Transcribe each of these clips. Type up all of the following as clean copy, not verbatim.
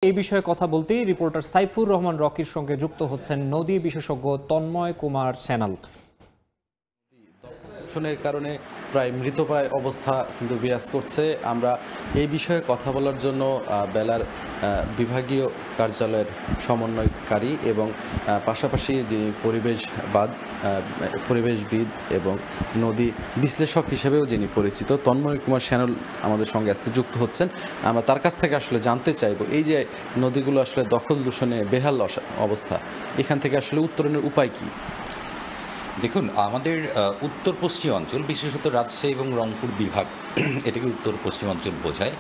এই বিষয়ে কথা বলতেই রিপোর্টার সাইফুর রহমান রকির সঙ্গে যুক্ত হচ্ছেন নদী বিশেষজ্ঞ তন্ময় কুমার সেনাল। দূষণের কারণে প্রায় মৃতপ্রায় অবস্থা কিন্তু বিরাজ করছে। আমরা এই বিষয়ে কথা বলার জন্য বেলার বিভাগীয় কার্যালয়ের সমন্বয়কারী এবং পাশাপাশি যিনি পরিবেশবিদ এবং নদী বিশ্লেষক হিসেবেও যিনি পরিচিত তন্ময় কুমার সেনাল আমাদের সঙ্গে আজকে যুক্ত হচ্ছেন। আমরা তার কাছ থেকে আসলে জানতে চাইব এই যে নদীগুলো আসলে দখল দূষণে বেহাল অবস্থা, এখান থেকে আসলে উত্তরণের উপায় কী? দেখুন, আমাদের উত্তর পশ্চিম অঞ্চল, বিশেষত রাজশাহী এবং রংপুর বিভাগ, এটাকে উত্তর পশ্চিম অঞ্চল বোঝায়।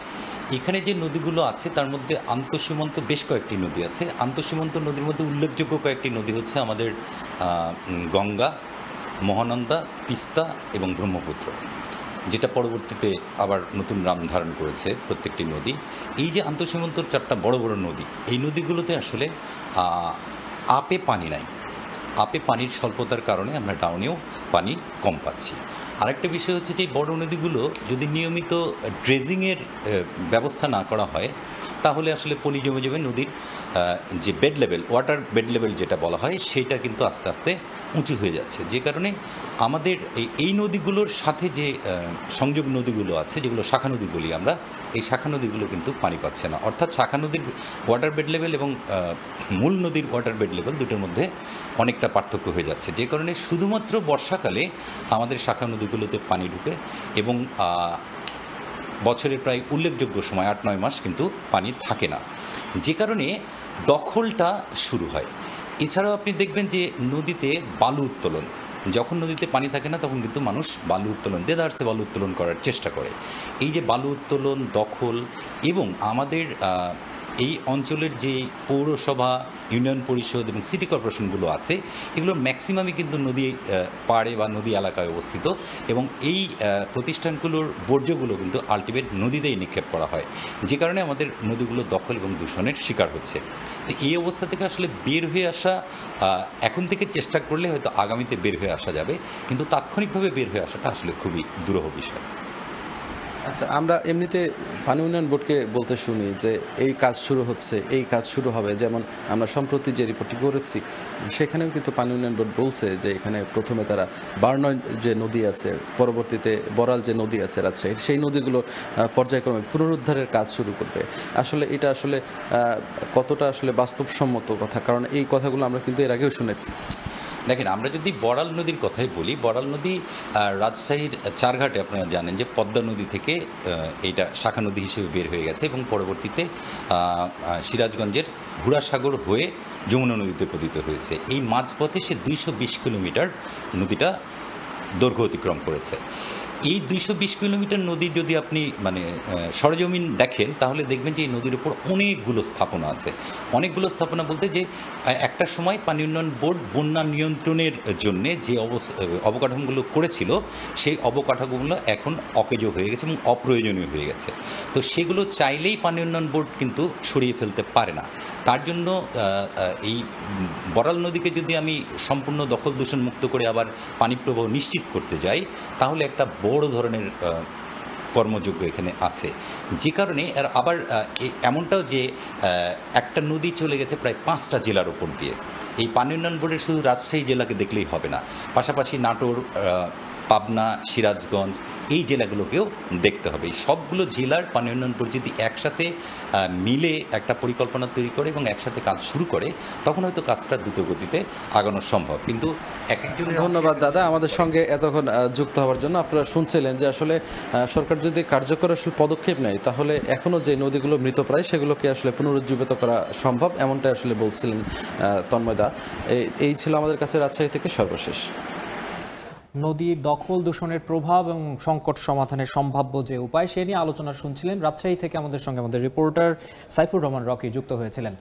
এখানে যে নদীগুলো আছে তার মধ্যে আন্তঃসীমান্ত বেশ কয়েকটি নদী আছে। আন্তঃসীমান্ত নদীর মধ্যে উল্লেখযোগ্য কয়েকটি নদী হচ্ছে আমাদের গঙ্গা, মহানন্দা, তিস্তা এবং ব্রহ্মপুত্র, যেটা পরবর্তীতে আবার নতুন নাম ধারণ করেছে প্রত্যেকটি নদী। এই যে আন্তঃসীমান্ত চারটা বড় বড় নদী, এই নদীগুলোতে আসলে আপে পানি নাই। আপে পানির স্বল্পতার কারণে আমরা ডাউনেও পানি কম পাচ্ছি। আরেকটা বিষয় হচ্ছে যে বড় নদীগুলো যদি নিয়মিত ড্রেজিংয়ের ব্যবস্থা না করা হয় তাহলে আসলে পলি জমে জমে নদীর যে bed level, water bed level যেটা বলা হয়, সেইটা কিন্তু আস্তে আস্তে উঁচু হয়ে যাচ্ছে। যে কারণে আমাদের এই নদীগুলোর সাথে যে সংযোগ নদীগুলো আছে, যেগুলো শাখা নদী বলি আমরা, এই শাখা নদীগুলো কিন্তু পানি পাচ্ছে না। অর্থাৎ শাখা নদীর ওয়াটার বেড লেভেল এবং মূল নদীর ওয়াটার বেড লেভেল দুটোর মধ্যে অনেকটা পার্থক্য হয়ে যাচ্ছে। যে কারণে শুধুমাত্র বর্ষাকালে আমাদের শাখা নদীগুলোতে পানি ঢুকে এবং বছরের প্রায় উল্লেখযোগ্য সময় ৮-৯ মাস কিন্তু পানি থাকে না, যে কারণে দখলটা শুরু হয়। এছাড়াও আপনি দেখবেন যে নদীতে বালু উত্তোলন, যখন নদীতে পানি থাকে না তখন কিন্তু মানুষ বালু উত্তোলন, দেদারসে বালু উত্তোলন করার চেষ্টা করে। এই যে বালু উত্তোলন, দখল এবং আমাদের এই অঞ্চলের যে পৌরসভা, ইউনিয়ন পরিষদ এবং সিটি কর্পোরেশনগুলো আছে, এগুলোর ম্যাক্সিমামই কিন্তু নদী পাড়ে বা নদী এলাকায় অবস্থিত এবং এই প্রতিষ্ঠানগুলোর বর্জ্যগুলো কিন্তু আলটিমেট নদীতেই নিক্ষেপ করা হয়, যে কারণে আমাদের নদীগুলো দখল এবং দূষণের শিকার হচ্ছে। তো এই অবস্থা থেকে আসলে বের হয়ে আসা, এখন থেকে চেষ্টা করলে হয়তো আগামীতে বের হয়ে আসা যাবে, কিন্তু তাৎক্ষণিকভাবে বের হয়ে আসাটা আসলে খুবই দুরূহ বিষয়। আচ্ছা, আমরা এমনিতে পানি উন্নয়ন বোর্ডকে বলতে শুনি যে এই কাজ শুরু হচ্ছে, এই কাজ শুরু হবে। যেমন আমরা সম্প্রতি যে রিপোর্টটি করেছি সেখানেও কিন্তু পানি উন্নয়ন বোর্ড বলছে যে এখানে প্রথমে তারা বার্নয় যে নদী আছে, পরবর্তীতে বরাল যে নদী আছে রাজশাহীর, সেই নদীগুলো পর্যায়ক্রমে পুনরুদ্ধারের কাজ শুরু করবে। আসলে এটা আসলে কতটা আসলে বাস্তবসম্মত কথা? কারণ এই কথাগুলো আমরা কিন্তু এর আগেও শুনেছি। দেখেন, আমরা যদি বড়াল নদীর কথাই বলি, বড়াল নদী রাজশাহীর চারঘাটে আপনারা জানেন যে পদ্মা নদী থেকে এইটা শাখা নদী হিসেবে বের হয়ে গেছে এবং পরবর্তীতে সিরাজগঞ্জের ঘোড়াসাগর হয়ে যমুনা নদীতে পতিত হয়েছে। এই মাঝপথে সে ২২০ কিলোমিটার নদীটা দৈর্ঘ্য অতিক্রম করেছে। এই ২২০ কিলোমিটার নদী যদি আপনি সরজমিন দেখেন তাহলে দেখবেন যে এই নদীর উপর অনেকগুলো স্থাপনা আছে। অনেকগুলো স্থাপনা বলতে যে একটা সময় পানি উন্নয়ন বোর্ড বন্যা নিয়ন্ত্রণের জন্যে যে অবকাঠামোগুলো করেছিল, সেই অবকাঠামোগুলো এখন অকেজো হয়ে গেছে এবং অপ্রয়োজনীয় হয়ে গেছে। তো সেগুলো চাইলেই পানি উন্নয়ন বোর্ড কিন্তু সরিয়ে ফেলতে পারে না। তার জন্য এই বড়াল নদীকে যদি আমি সম্পূর্ণ দখল দূষণ মুক্ত করে আবার পানি প্রবাহ নিশ্চিত করতে যাই, তাহলে একটা বড় ধরনের কর্মযোগ্য এখানে আছে। যে কারণে আবার এমনটাও যে একটা নদী চলে গেছে প্রায় 5টা জেলার ওপর দিয়ে। এই পানি উন্নয়ন বোর্ডের শুধু রাজশাহী জেলাকে দেখলেই হবে না, পাশাপাশি নাটোর, পাবনা, সিরাজগঞ্জ, এই জেলাগুলোকেও দেখতে হবে। এই সবগুলো জেলার পানি উন্নয়ন বোর্ড যদি একসাথে মিলে একটা পরিকল্পনা তৈরি করে এবং একসাথে কাজ শুরু করে, তখন হয়তো কাজটা দ্রুত গতিতে আগানো সম্ভব। কিন্তু ধন্যবাদ দাদা আমাদের সঙ্গে এতক্ষণ যুক্ত হওয়ার জন্য। আপনারা শুনছিলেন যে আসলে সরকার যদি কার্যকর আসলে পদক্ষেপ নেয় তাহলে এখনও যে নদীগুলো মৃতপ্রায় সেগুলোকে আসলে পুনরুজ্জীবিত করা সম্ভব, এমনটাই আসলে বলছিলেন তন্ময়দা। এই ছিল আমাদের কাছে রাজশাহী থেকে সর্বশেষ। নদী দখল দূষণের প্রভাব এবং সংকট সমাধানের সম্ভাব্য যে উপায় সে নিয়ে আলোচনা শুনছিলেন। রাজশাহী থেকে আমাদের সঙ্গে আমাদের রিপোর্টার সাইফুর রহমান রকি যুক্ত হয়েছিলেন।